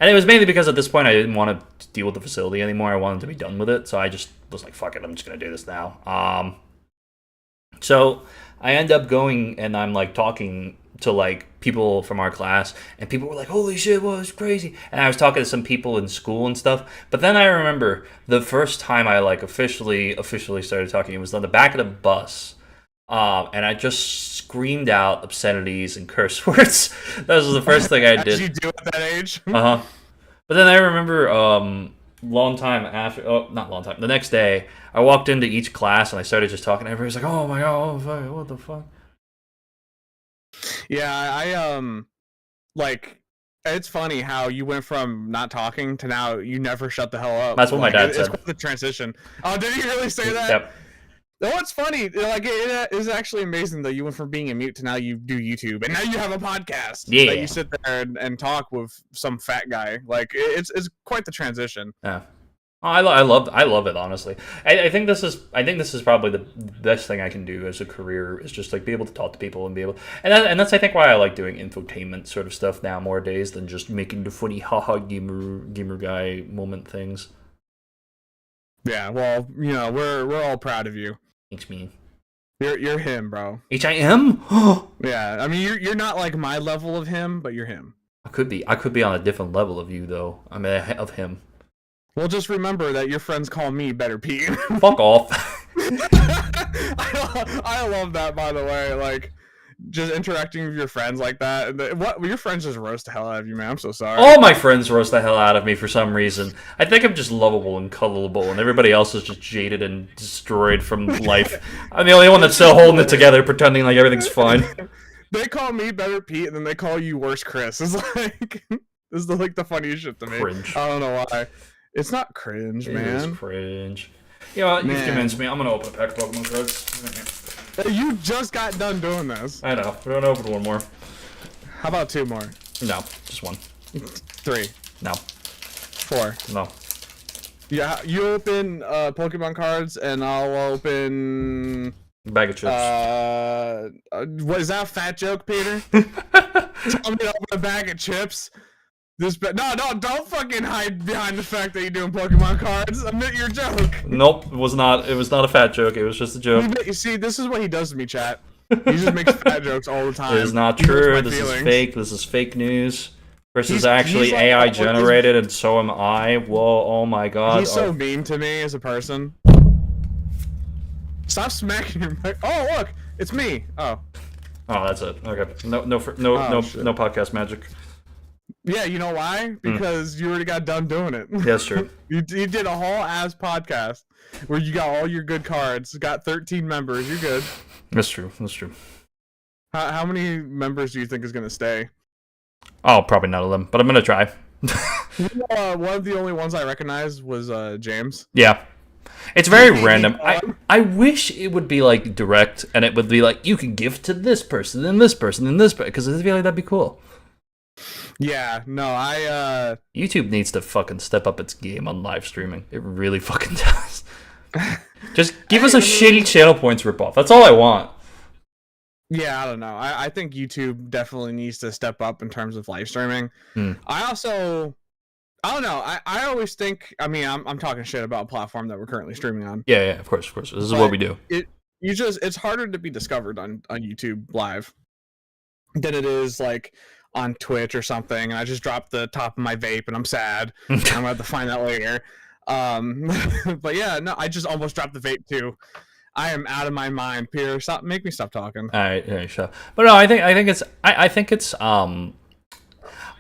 and it was mainly because at this point I didn't want to deal with the facility anymore. I wanted to be done with it, so I just was like, fuck it, I'm just gonna do this now. So I end up going and I'm like talking to like people from our class, and people were like, holy shit, well, it's crazy. And I was talking to some people in school and stuff. But then I remember the first time I like officially started talking, it was on the back of the bus. And I just screamed out obscenities and curse words. That was the first thing I did. As you do at that age. But then I remember long time after, not long time, the next day, I walked into each class and I started just talking. Everybody's like, oh my god, what the fuck? Yeah, I like, it's funny how you went from not talking to now you never shut the hell up. That's what my dad said. It's quite the transition. Oh, did he really say that? Yep. Oh, it's funny. Like it is actually amazing that you went from being a mute to now you do YouTube, and now you have a podcast. Yeah. That you sit there and talk with some fat guy. Like it's quite the transition. Yeah. Oh, I love it, honestly. I think this is probably the best thing I can do as a career, is just like be able to talk to people and be able, and that's I think why I like doing infotainment sort of stuff now more days than just making the funny haha gamer guy moment things. Yeah, well, we're all proud of you. Thanks, me. You're him, bro. HIM? Yeah, I mean you're not like my level of him, but you're him. I could be on a different level of you though. I mean, of him. Well, just remember that your friends call me Better Pete. Fuck off. I love that, by the way. Like, just interacting with your friends like that. Your friends just roast the hell out of you, man. I'm so sorry. All my friends roast the hell out of me for some reason. I think I'm just lovable and cuddleable, and everybody else is just jaded and destroyed from life. I'm the only one that's still holding it together, pretending like everything's fine. They call me Better Pete, and then they call you Worse Chris. It's like this is like the funniest shit to me. Cringe. I don't know why. It's not cringe, man. It is cringe. You know what? You've convinced me. I'm gonna open a pack of Pokemon cards. You just got done doing this. I know. We're gonna open one more. How about 2 more? No, just one. 3. No. 4. No. Yeah, you open Pokemon cards, and I'll open Bag of chips. What is that a fat joke, Peter? Tell me to open a bag of chips. No, don't fucking hide behind the fact that you're doing Pokemon cards. Admit your joke. Nope, it was not a fat joke. It was just a joke. You see, this is what he does to me, chat. He just makes fat jokes all the time. It is not true. This is fake. This is fake news. Chris is actually like, AI generated, and so am I. Whoa, oh my god. He's so mean to me as a person. Stop smacking your mic. Oh, look, it's me. Oh, that's it. Okay, no podcast magic. Yeah, you know why? Because you already got done doing it. That's true. You did a whole ass podcast where you got all your good cards. Got 13 members. You're good. That's true. How many members do you think is gonna stay? Oh, probably none of them, but I'm gonna try. One of the only ones I recognized was James. Yeah. It's very random. I wish it would be like direct, and it would be like you can give to this person and this person and this person, because I feel like that'd be cool. Yeah, no, YouTube needs to fucking step up its game on live streaming. It really fucking does. Just give us a shitty channel points ripoff. That's all I want. Yeah, I don't know. I think YouTube definitely needs to step up in terms of live streaming. I don't know. I always think. I mean, I'm talking shit about a platform that we're currently streaming on. Yeah, of course. This is what we do. It's harder to be discovered on YouTube Live than it is like on Twitch or something. And I just dropped the top of my vape, and I'm sad. I'm gonna have to find that later. But yeah, no, I just almost dropped the vape too. I am out of my mind, Peter. Make me stop talking. All right, yeah, sure. But no, I think it's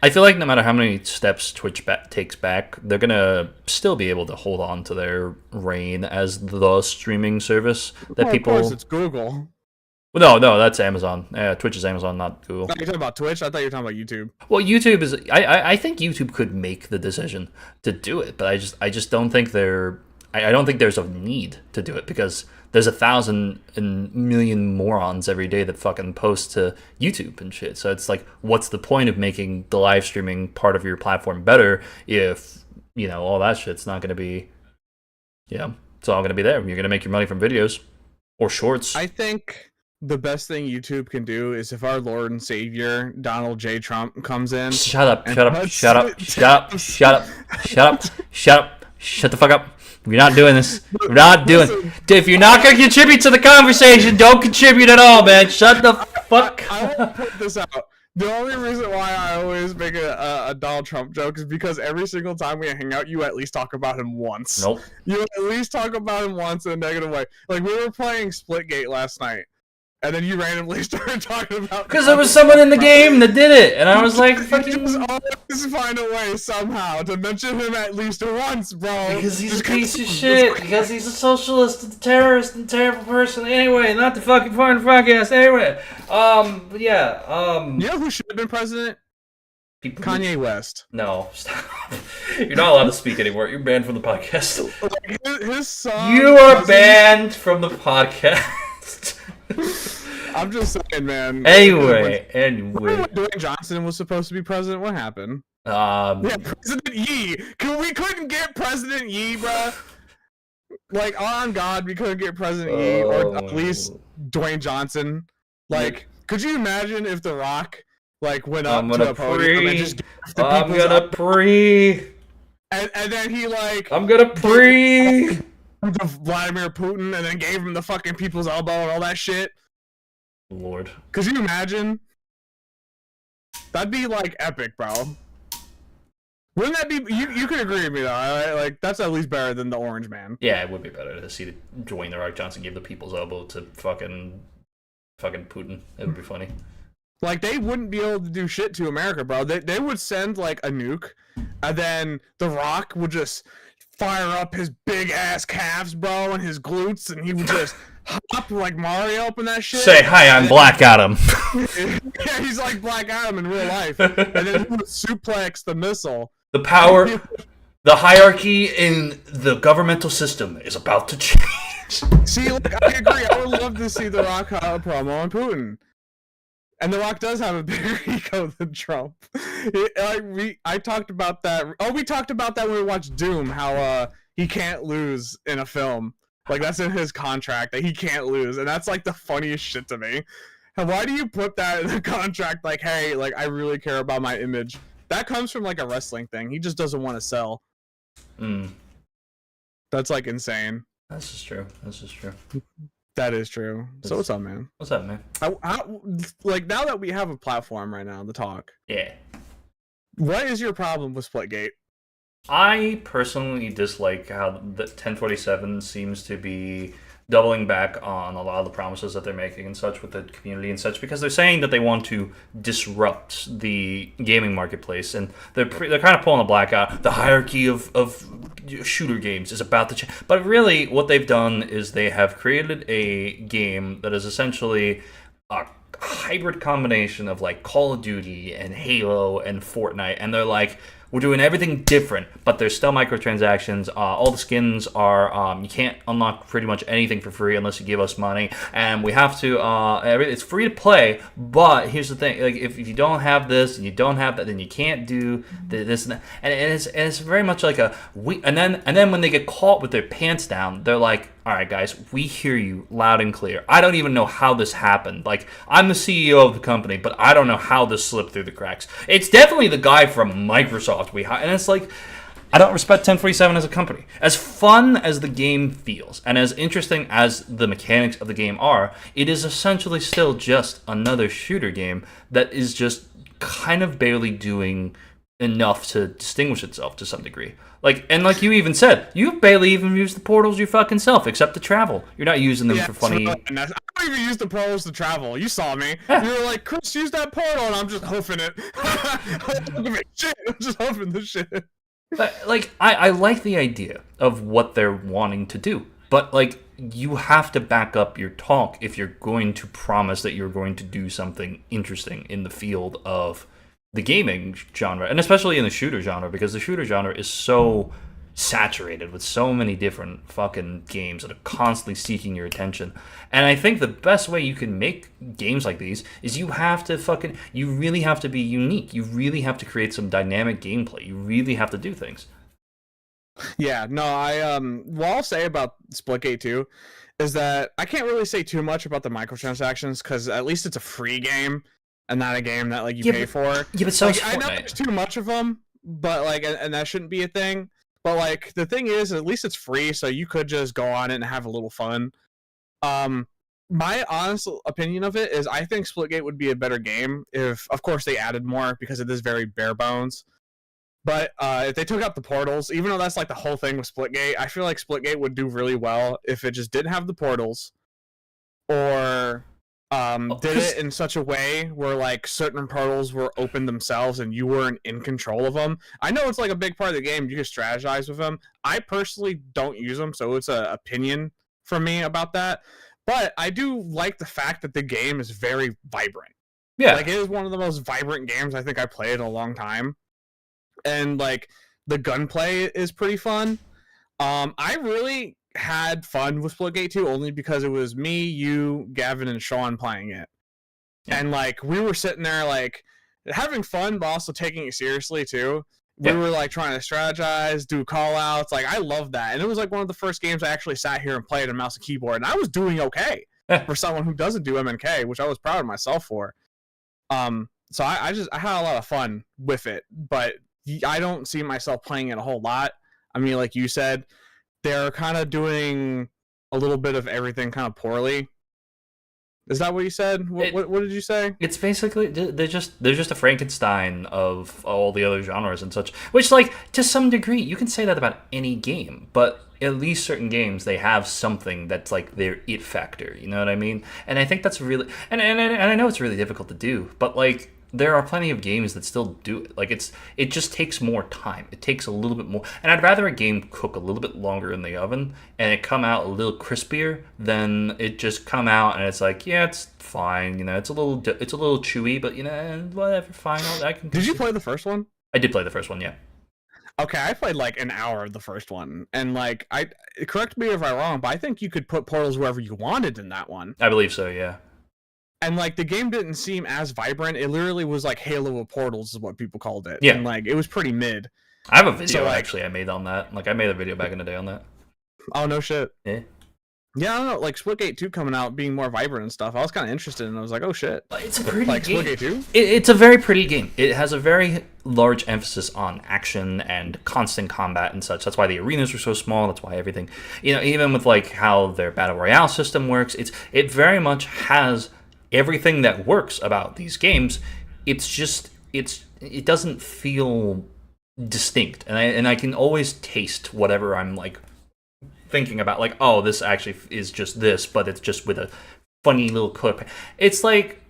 I feel like no matter how many steps Twitch takes back, they're gonna still be able to hold on to their reign as the streaming service that people. Of course, it's Google. No, that's Amazon. Twitch is Amazon, not Google. You're talking about Twitch? I thought you were talking about YouTube. Well, YouTube is. I think YouTube could make the decision to do it, but I just don't think I don't think there's a need to do it, because there's 1,000 million morons every day that fucking post to YouTube and shit. So it's like, what's the point of making the live streaming part of your platform better if all that shit's not going to be. It's all going to be there. You're going to make your money from videos or shorts. I think the best thing YouTube can do is if our Lord and Savior Donald J. Trump comes in. Shut up the fuck up. We're not doing this. We're not doing it. If you're not going to contribute to the conversation, don't contribute at all, man. Shut the fuck up. I won't put this out. The only reason why I always make a Donald Trump joke is because every single time we hang out, you at least talk about him once. Nope. You at least talk about him once in a negative way. Like, we were playing Splitgate last night, and then you randomly started talking about. Because there was someone in the game that did it, and I was like, "Fucking just always find a way somehow to mention him at least once, bro." Because he's a piece of shit. Because he's a socialist, a terrorist, and a terrible person. Anyway, not the fucking part of the podcast. Anyway, yeah. You know who should have been president? Kanye West. No, stop. You're not allowed to speak anymore. You're banned from the podcast. His song. You are banned from the podcast. I'm just saying, man. Anyway. Dwayne Johnson was supposed to be president. What happened? Yeah, President Yee. We couldn't get President Yee, bro. Like, on God, we couldn't get President Yee, or at least Dwayne Johnson. Like, could you imagine if The Rock, like, went up to a podium and just gave the I'm gonna pre. And then he, like... I'm gonna pre. To Vladimir Putin, and then gave him the fucking people's elbow and all that shit. Lord. Could you imagine? That'd be, like, epic, bro. Wouldn't that be... You could agree with me, though, right? Like, that's at least better than the Orange Man. Yeah, it would be better to see Dwayne The Rock Johnson give the people's elbow to fucking Putin. It would be funny. Like, they wouldn't be able to do shit to America, bro. They would send, like, a nuke, and then The Rock would just fire up his big-ass calves, bro, and his glutes, and he would just hop like Mario up in that shit. Say, hi, I'm Black Adam. Yeah, he's like Black Adam in real life. And then he would suplex the missile. The power, the hierarchy in the governmental system is about to change. See, look, I agree. I would love to see The Rock have a promo on Putin. And The Rock does have a bigger ego than Trump. I talked about that. Oh, we talked about that when we watched Doom, how he can't lose in a film. Like, that's in his contract, that he can't lose. And that's, like, the funniest shit to me. And why do you put that in the contract? Like, hey, like, I really care about my image. That comes from, like, a wrestling thing. He just doesn't want to sell. That's, like, insane. That's just true. That is true. So what's up, man? What's up, man? Like, now that we have a platform right now to talk. Yeah. What is your problem with Splitgate? I personally dislike how the 1047 seems to be doubling back on a lot of the promises that they're making and such with the community and such, because they're saying that they want to disrupt the gaming marketplace, and they're kind of pulling a blackout. The hierarchy of shooter games is about to change. But really, what they've done is they have created a game that is essentially a hybrid combination of like Call of Duty and Halo and Fortnite, and they're like, we're doing everything different, but there's still microtransactions. All the skins are, you can't unlock pretty much anything for free unless you give us money. And we have to, it's free to play, but here's the thing. Like, if you don't have this and you don't have that, then you can't do this and that. And it's very much like and then when they get caught with their pants down, they're like, all right, guys, we hear you loud and clear. I don't even know how this happened. Like, I'm the CEO of the company, but I don't know how this slipped through the cracks. It's definitely the guy from Microsoft we hired. And it's like, I don't respect 1047 as a company. As fun as the game feels, and as interesting as the mechanics of the game are, it is essentially still just another shooter game that is just kind of barely doing enough to distinguish itself to some degree. Like you even said, you barely even use the portals you fucking self, except to travel. You're not using them for funny. I don't even use the portals to travel. You saw me. Yeah. You were like, Chris, use that portal, and I'm just hoofing it. I'm just hoofing this shit. But, like, I like the idea of what they're wanting to do, but like, you have to back up your talk if you're going to promise that you're going to do something interesting in the field of the gaming genre, and especially in the shooter genre, because the shooter genre is so saturated with so many different fucking games that are constantly seeking your attention. And I think the best way you can make games like these is you really have to be unique. You really have to create some dynamic gameplay. You really have to do things. Yeah, no, what I'll say about Splitgate 2 is that I can't really say too much about the microtransactions, because at least it's a free game and not a game that like you pay for. Yeah, but so like, I know there's too much of them, but like, and that shouldn't be a thing. But like, the thing is, at least it's free, so you could just go on it and have a little fun. My honest opinion of it is, I think Splitgate would be a better game if, of course, they added more, because it is very bare bones. But if they took out the portals, even though that's like the whole thing with Splitgate, I feel like Splitgate would do really well if it just didn't have the portals, or did it in such a way where like certain portals were open themselves and you weren't in control of them. I know it's like a big part of the game. You can strategize with them. I personally don't use them, so it's an opinion from me about that. But I do like the fact that the game is very vibrant. Yeah. Like, it is one of the most vibrant games I think I played in a long time. And, like, the gunplay is pretty fun. I really had fun with Splitgate 2 only because it was me, you, Gavin, and Sean playing it. Yeah. And, like, we were sitting there, like, having fun, but also taking it seriously, too. We were, like, trying to strategize, do call-outs. Like, I love that. And it was, like, one of the first games I actually sat here and played on mouse and keyboard. And I was doing okay for someone who doesn't do MNK, which I was proud of myself for. So I had a lot of fun with it. But I don't see myself playing it a whole lot. I mean, like you said, they're kind of doing a little bit of everything kind of poorly. Is that what you said? What did you say? It's basically they're just a Frankenstein of all the other genres and such. Which, like, to some degree, you can say that about any game, but at least certain games they have something that's like their it factor. You know what I mean? And I think that's really and I know it's really difficult to do, but like, there are plenty of games that still do it. Like, it just takes more time. It takes a little bit more. And I'd rather a game cook a little bit longer in the oven and it come out a little crispier than it just come out and it's like, yeah, it's fine. You know, it's a little chewy, but, you know, whatever, fine. I can. Did you play the first one? I did play the first one, yeah. Okay, I played like an hour of the first one, and like, correct me if I'm wrong, but I think you could put portals wherever you wanted in that one. I believe so, yeah. And, like, the game didn't seem as vibrant. It literally was, like, Halo of Portals is what people called it. Yeah. And, like, it was pretty mid. I have a video, actually, I made on that. Like, I made a video back in the day on that. Oh, no shit. Yeah. Yeah, I don't know. Like, Splitgate 2 coming out, being more vibrant and stuff. I was kind of interested, and I was like, oh, shit. It's a pretty like, game. Splitgate 2? It's a very pretty game. It has a very large emphasis on action and constant combat and such. That's why the arenas are so small. That's why everything, you know, even with, like, how their Battle Royale system works, it very much has everything that works about these games. It's just it doesn't feel distinct, and I can always taste whatever I'm like thinking about. Like, oh, this actually is just this, but it's just with a funny little clip. It's like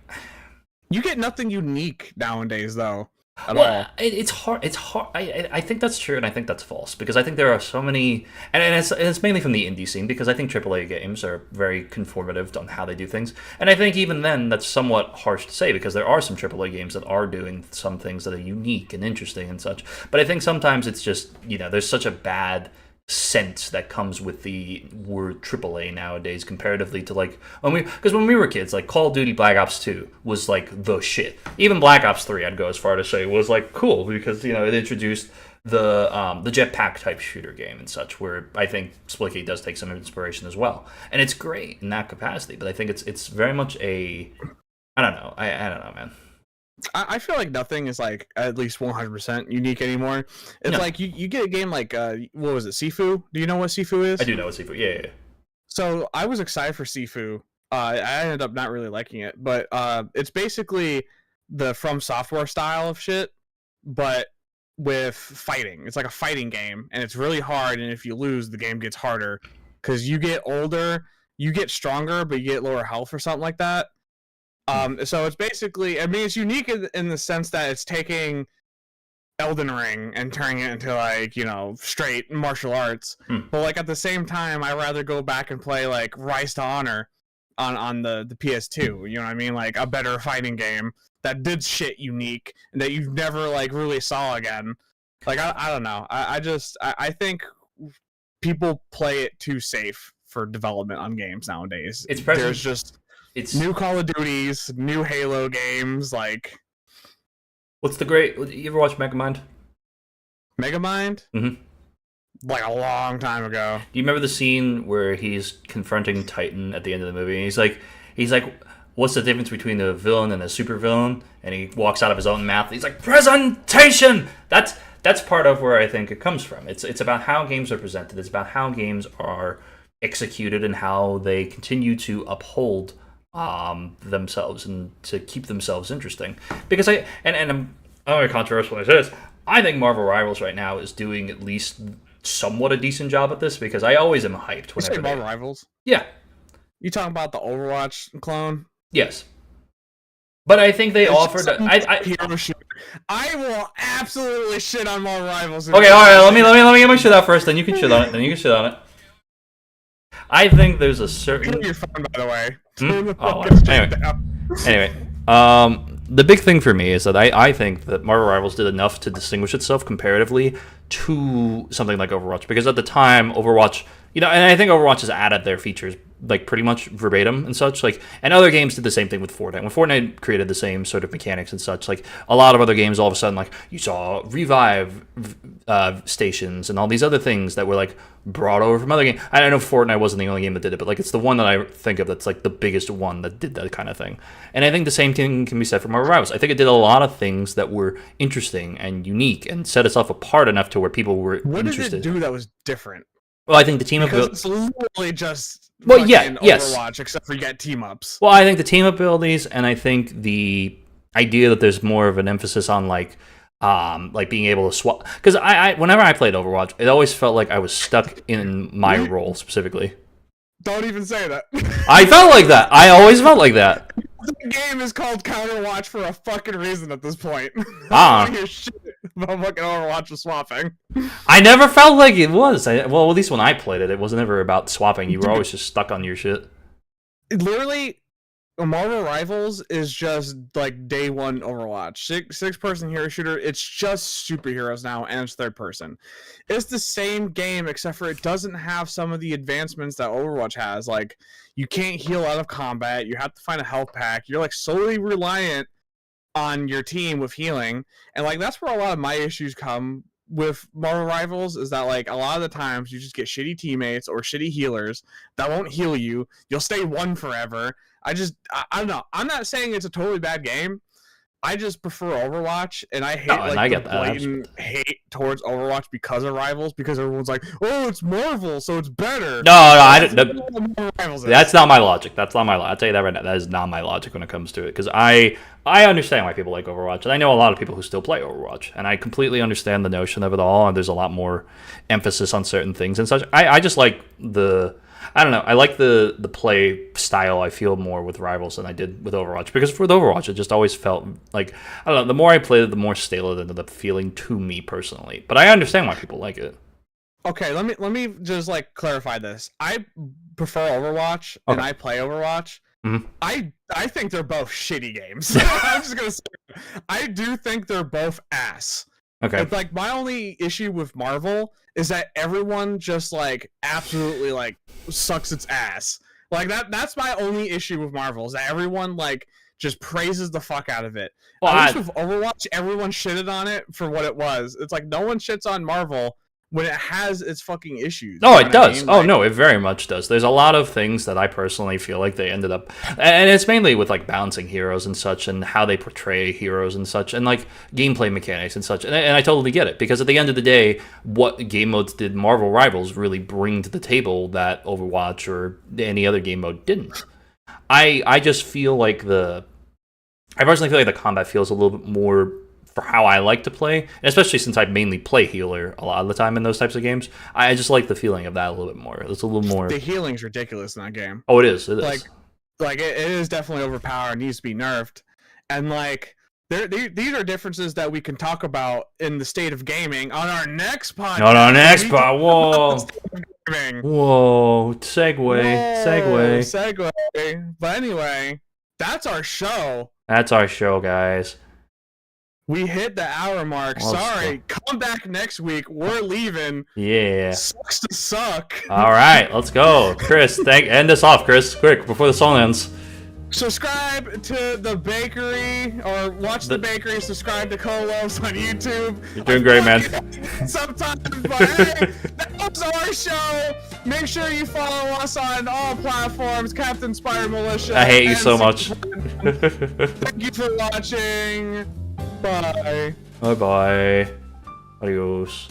you get nothing unique nowadays, though. At well, all. It's hard. It's hard. I think that's true, and I think that's false because I think there are so many, and it's mainly from the indie scene because I think AAA games are very conformative on how they do things, and I think even then that's somewhat harsh to say because there are some AAA games that are doing some things that are unique and interesting and such. But I think sometimes it's just, you know, there's such a bad sense that comes with the word AAA nowadays comparatively to like when we were kids, like Call of Duty Black Ops 2 was like the shit. Even Black Ops 3, I'd go as far to say, was like cool because, you know, it introduced the jetpack type shooter game and such, where I think Splitgate does take some inspiration as well, and it's great in that capacity. But I think it's very much a I don't know, man. I feel like nothing is like at least 100% unique anymore. It's like you get a game like what was it, Sifu? Do you know what Sifu is? I do know what Sifu. Yeah. So I was excited for Sifu. I ended up not really liking it, but it's basically the From Software style of shit, but with fighting. It's like a fighting game, and it's really hard. And if you lose, the game gets harder because you get older, you get stronger, but you get lower health or something like that. So it's basically, I mean, it's unique in the sense that it's taking Elden Ring and turning it into, like, you know, straight martial arts. But, like, at the same time, I'd rather go back and play, like, Rise to Honor on the PS2. You know what I mean? Like, a better fighting game that did shit unique and that you never, like, really saw again. Like, I don't know. I think people play it too safe for development on games nowadays. There's just... It's new Call of Duties, new Halo games, like... What's the great... You ever watch Megamind? Megamind? Mm-hmm. Like a long time ago. Do you remember the scene where he's confronting Titan at the end of the movie? And he's like, what's the difference between a villain and a supervillain? And he walks out of his own mouth. He's like, presentation! That's part of where I think it comes from. It's about how games are presented. It's about how games are executed and how they continue to uphold themselves and to keep themselves interesting. Because I'm very controversial when I say this. I think Marvel Rivals right now is doing at least somewhat a decent job at this because I always am hyped whenever you say Marvel Rivals? Yeah. You talking about the Overwatch clone? Yes. But I think they offered I will absolutely shit on Marvel Rivals. Okay, all right, let me get my shit out first, then you can shit on it. I think there's a certain... Turn your phone, by the way. Anyway, the big thing for me is that I think that Marvel Rivals did enough to distinguish itself comparatively to something like Overwatch, because at the time Overwatch, and I think Overwatch has added their features like pretty much verbatim and such, like, and other games did the same thing with Fortnite. When Fortnite created the same sort of mechanics and such, like a lot of other games, all of a sudden, like you saw revive stations and all these other things that were like brought over from other games. I don't know if Fortnite wasn't the only game that did it, but like it's the one that I think of that's like the biggest one that did that kind of thing. And I think the same thing can be said for Marvel Rivals. I think it did a lot of things that were interesting and unique and set itself apart enough to where people were interested. What did it do that was different? Well, I think the team because it's literally just yes, Overwatch, except for you get team ups. Well, I think the team abilities, and I think the idea that there's more of an emphasis on like being able to swap. Because I whenever I played Overwatch, it always felt like I was stuck in my role specifically. Don't even say that. I felt like that. I always felt like that. The game is called Counterwatch for a fucking reason at this point. Ah. I don't hear shit about fucking Overwatch or swapping. I never felt like it was. Well, at least when I played it, it wasn't ever about swapping. You were always just stuck on your shit. Literally, Marvel Rivals is just like day one Overwatch. Six person hero shooter. It's just superheroes now, and it's third person. It's the same game, except for it doesn't have some of the advancements that Overwatch has. Like, you can't heal out of combat. You have to find a health pack. You're like solely reliant on your team with healing, and like that's where a lot of my issues come with Marvel Rivals, is that like a lot of the times you just get shitty teammates or shitty healers that won't heal you. You'll stay one forever. I don't know. I'm not saying it's a totally bad game. I just prefer Overwatch, and I hate the blatant hate towards Overwatch because of Rivals, because everyone's like, "Oh, it's Marvel, so it's better." That's not my logic. That's not my logic. I'll tell you that right now. That is not my logic when it comes to it, because I understand why people like Overwatch, and I know a lot of people who still play Overwatch, and I completely understand the notion of it all, and there's a lot more emphasis on certain things and such. I just like I don't know. I like the play style, I feel, more with Rivals than I did with Overwatch. Because with Overwatch, it just always felt like, I don't know, the more I played it, the more stale it ended up feeling to me personally. But I understand why people like it. Okay, let me just like clarify this. I prefer Overwatch, and I play Overwatch. Mm-hmm. I think they're both shitty games. I'm just gonna say, I do think they're both ass. Okay. But, like, my only issue with Marvel is that everyone just like absolutely like sucks its ass. Like that's my only issue with Marvel, is that everyone like just praises the fuck out of it. Well, at least with Overwatch, everyone shitted on it for what it was. It's like no one shits on Marvel when it has its fucking issues. No, it does. I mean? Oh, no, it very much does. There's a lot of things that I personally feel like they ended up... And it's mainly with, like, balancing heroes and such, and how they portray heroes and such, and, like, gameplay mechanics and such. And I totally get it, because at the end of the day, what game modes did Marvel Rivals really bring to the table that Overwatch or any other game mode didn't? I just feel like I personally feel like the combat feels a little bit more... for how I like to play, and especially since I mainly play healer a lot of the time in those types of games. I just like the feeling of that a little bit more. It's a little more... The healing's ridiculous in that game. Oh, it is. It is. Like it is definitely overpowered, needs to be nerfed. And like, these are differences that we can talk about in the state of gaming on our next podcast. Whoa. Whoa. Segue. But anyway, that's our show. That's our show, guys. We hit the hour mark. Sorry. Come back next week. We're leaving. Yeah. Sucks to suck. All right. Let's go. Chris, end us off, Chris. Quick, before the song ends. Subscribe to The Bakery, or watch The Bakery. Subscribe to Co-Loafs on YouTube. You're doing great, man. Sometimes, but hey, that was our show. Make sure you follow us on all platforms. Captain Spider Militia. I hate you so much. Thank you for watching. Bye. Bye-bye. Adios.